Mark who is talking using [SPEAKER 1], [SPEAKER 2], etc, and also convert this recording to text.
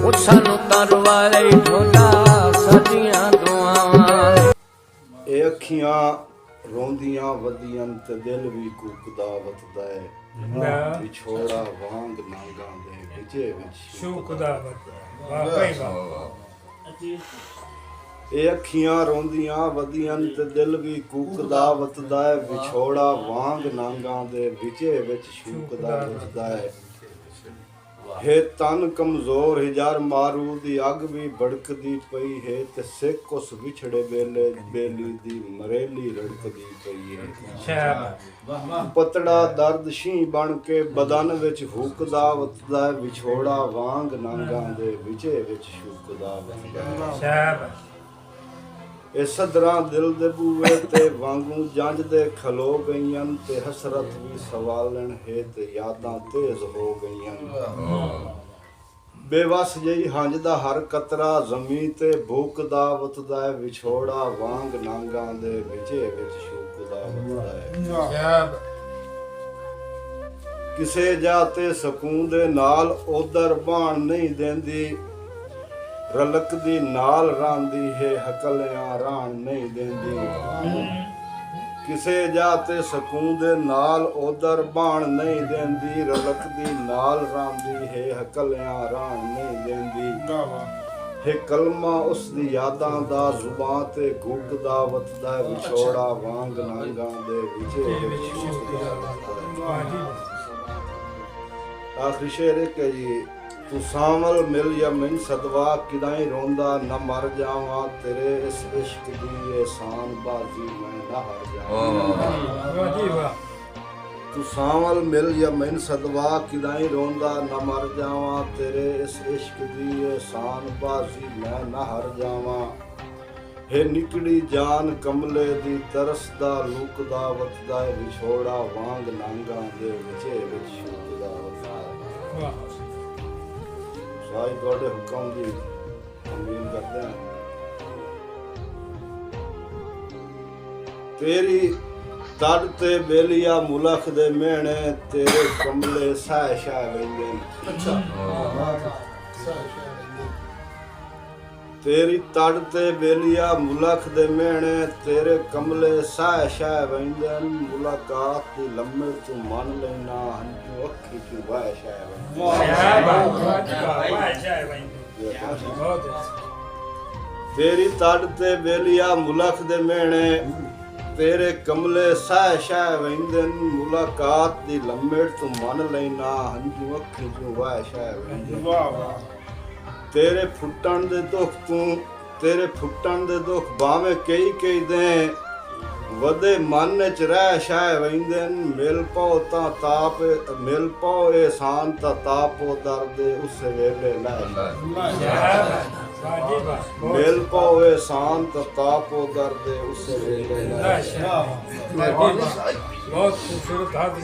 [SPEAKER 1] ਉਹ ਸਾਨੂੰ ਤਰਵਾਰੇ ਢੋਲਾ ਸਾਡੀਆਂ ਦੁਆਵਾਂ।
[SPEAKER 2] ਇਹ ਅੱਖੀਆਂ ਰੋਂਦੀਆਂ ਵਧੀਆਂ ਤੇ ਦਿਲ ਵੀ ਕੂਕਦਾ ਵਤਦਾ ਹੈ ਵਿਛੋੜਾ ਵਾਂਗ ਨਾਂਗਾਂ ਦੇ ਵਿਚੇ ਵਿੱਚ
[SPEAKER 3] ਸ਼ੂਕਦਾ ਵਤਦਾ। ਵਾਹ ਭਾਈ ਵਾਹ।
[SPEAKER 2] ਇਹ ਅੱਖੀਆਂ ਰੋਂਦੀਆਂ ਵਧੀਆਂ ਤੇ ਦਿਲ ਵੀ ਕੂਕਦਾ ਵਤਦਾ ਹੈ ਵਿਛੋੜਾ ਵਾਂਗ ਨਾਂਗਾਂ ਦੇ ਵਿਚੇ ਵਿੱਚ ਸ਼ੂਕਦਾ ਵਤਦਾ ਹੈ। ਹੈ ਤਨ ਕਮਜ਼ੋਰ ਹਿਜਰ ਮਾਰੂ ਦੀ ਅੱਗ ਵੀ ਭੜਕਦੀ ਪਈ ਹੈ ਤੇ ਸਿੱਖ ਉਸ ਵਿਛੜੇ ਵੇਲੇ ਬੇਲੀ ਦੀ ਮਰੇਲੀ ਰੜਕਦੀ ਪਈ ਹੈ। ਪਤੜਾ ਦਰਦ ਸ਼ੀ ਬਣ ਕੇ ਬਦਨ ਵਿੱਚ ਹੁਕਦਾ ਵਤਦਾ ਹੈ ਵਿਛੋੜਾ ਵਾਂਗ ਨਾਂਗਾਂ ਦੇ ਵਿਚੇ ਵਿੱਚ ਸ਼ੂਕਦਾ ਵਤਦਾ ਹੈ। ਇਹ ਸਦਰਾਂ ਦਿਲ ਦੇ ਬੂਏ ਤੇ ਵਾਂਗੂ ਜੰਜ ਦੇ ਖਲੋ ਗਈਆਂ ਤੇ ਹਸਰਤ ਵੀ ਸਵਾਲਣ ਹੈ ਤੇ ਯਾਦਾਂ ਤੇਜ਼ ਹੋ ਗਈਆਂ। ਬੇਵਸ ਜਿਹੀ ਹੰਝ ਦਾ ਹਰ ਕਤਰਾ ਜ਼ਮੀਨ ਤੇ ਭੂਕਦਾ ਵਤਦਾ ਹੈ ਵਿਛੋੜਾ ਵਾਂਗ ਨਾਂਗਾਂ ਦੇ ਵਿਚੇ ਵਿੱਚ ਸ਼ੂਕਦਾ ਵਤਦਾ ਹੈ। ਕਿਸੇ ਜਾਤੇ ਸਕੂਨ ਦੇ ਨਾਲ ਉਧਰ ਬਾਣ ਨਹੀਂ ਦਿੰਦੀ ਰਲਕਦੀ ਨਾਲ ਰਾਂਦੀ ਹੈ ਹਕਲਿਆਂ ਰਾਣ ਨਹੀਂ ਦਿੰਦੀ। ਕਿਸੇ ਜਾਤੇ ਸਕੂਨ ਦੇ ਨਾਲ ਉਧਰ ਬਾਣ ਨਹੀਂ ਦਿੰਦੀ ਰਲਕਦੀ ਨਾਲ ਰਾਂਦੀ ਹੈ ਹਕਲਿਆਂ ਰਾਣ ਨਹੀਂ ਦਿੰਦੀ। ਹੈ ਕਲਮਾ ਉਸ ਦੀ ਯਾਦਾਂ ਦਾ ਜ਼ੁਬਾਨ ਤੇ ਗੁੱਗਦਾ ਵਤਦਾ ਹੈ ਵਿਛੋੜਾ ਵਾਂਗ ਨਾਂਗਾਂ ਦੇ ਵਿਚੇ ਵਿੱਚ ਸ਼ੂਕਦਾ ਵਤਦਾ ਹੈ। ਆਖਰੀ ਸ਼ੇਰ ਹੈ ਜੀ ਤੂੰ ਸਾਵਲ ਮਿਲ ਜਾਂ ਮੈਨ ਸਦਵਾ ਕਿਦਾਈ ਰੋਂਦਾ ਨਾ ਮਰ ਜਾਵਾਂ ਤੇਰੇ ਇਸ ਇਸ਼ਕ ਦੀ ਇਹਸਾਨ ਬਾਜ਼ੀ ਮੈਂ ਨਾ ਹਾਰ ਜਾਵਾਂ। ਤੂੰ ਸਾਵਲ ਮਿਲ ਜਾਂ ਮੈਨ ਸਦਵਾ ਕਿਦਾਈ ਰੋਂਦਾ ਨਾ ਮਰ ਜਾਵਾਂ ਤੇਰੇ ਇਸ ਇਸ਼ਕ ਦੀ ਇਹਸਾਨ ਬਾਜ਼ੀ ਮੈਂ ਨਾ ਹਾਰ ਜਾਵਾਂ। ਹੈ ਨਿਕੜੀ ਜਾਨ ਕਮਲੇ ਦੀ ਤਰਸਦਾ ਲੁਕਦਾ ਵਤਦਾ ਹੈ ਵਿਛੋੜਾ ਵਾਂਗ ਨਾਂਗਾਂ ਦੇ ਵਿਚੇ ਵਿੱਚ ਸ਼ੂਕਦਾ ਵਤਦਾ ਹੈ। ਸਾਈ ਤੁਹਾਡੇ ਹੁਕਮ ਦੀ ਉਮੀਦ ਕਰਦੇ ਹਾਂ। ਤੇਰੀ ਤੜ ਤੇ ਬੇਲੀਆ ਮੁਲਖ ਦੇ ਮਿਹਣੇ ਤੇਰੇ ਕਮਲੇ ਸਹਿ ਸ਼ਹਿ ਵੈਂਦੇ ਨੇ। ਤੇਰੀ ਤੜ ਤੇ ਬੇਲੀਆ ਮੁਲਖ ਦੇ ਮਿਹਣੇ ਤੇਰੇ ਕਮਲੇ ਸਹਿ ਸ਼ਹਿ ਵੈਂਦੇ ਨੇ। ਮੁਲਾਕਾਤ ਦੀ ਲੰਮੇ ਤੂੰ ਮੰਨ ਲੈਣਾ ਹੰਝੂ ਅੱਖੀ ਤੂੰ ਵਾਹ ਸ਼ਹਿ ਤੇਰੀ ਤੜ ਤੇ ਬੇਲੀਆ ਮੁਲਖ ਦੇ ਮਿਹਣੇ ਤੇਰੇ ਕਮਲੇ ਸਹਿ ਸ਼ਹਿ ਵੈਂਦੇ ਨੇ। ਮੁਲਾਕਾਤ ਦੀ ਲੰਮੇ ਤੂੰ ਮੰਨ ਲੈਣਾ ਹੰਝੂ ਅੱਖੀ ਤੂੰ ਵਾਹ ਸ਼ਹਿ ਵੈਂਦੇ। ਤੇਰੇ ਫੁੱਟਣ ਦੇ ਦੁੱਖ ਤੂੰ ਤੇਰੇ ਫੁੱਟਣ ਦੇ ਦੁੱਖ ਬਾਵੇਂ ਕਈ ਕਈ ਦੇ ਵਧੇ ਮਨ ਚ ਰਹਿ ਸ਼ਹਿ ਵੈਂਦੇ ਨੇ। ਮਿਲ ਪਾਓ ਤਾਂ ਤਾਪ ਮਿਲ ਪਾਓ ਇਹਸਾਨ ਤਾਂ ਤਾਪੋ ਦਰਦ ਉਸ ਵੇਲੇ ਲੈ ਮਿਲ ਪਾਓ ਇਹਸਾਨ ਤਾਂ ਤਾਪੋ ਦਰਦ ਉਸ ਵੇਲੇ ਲੈ। ਬਹੁਤ ਖੂਬਸੂਰਤ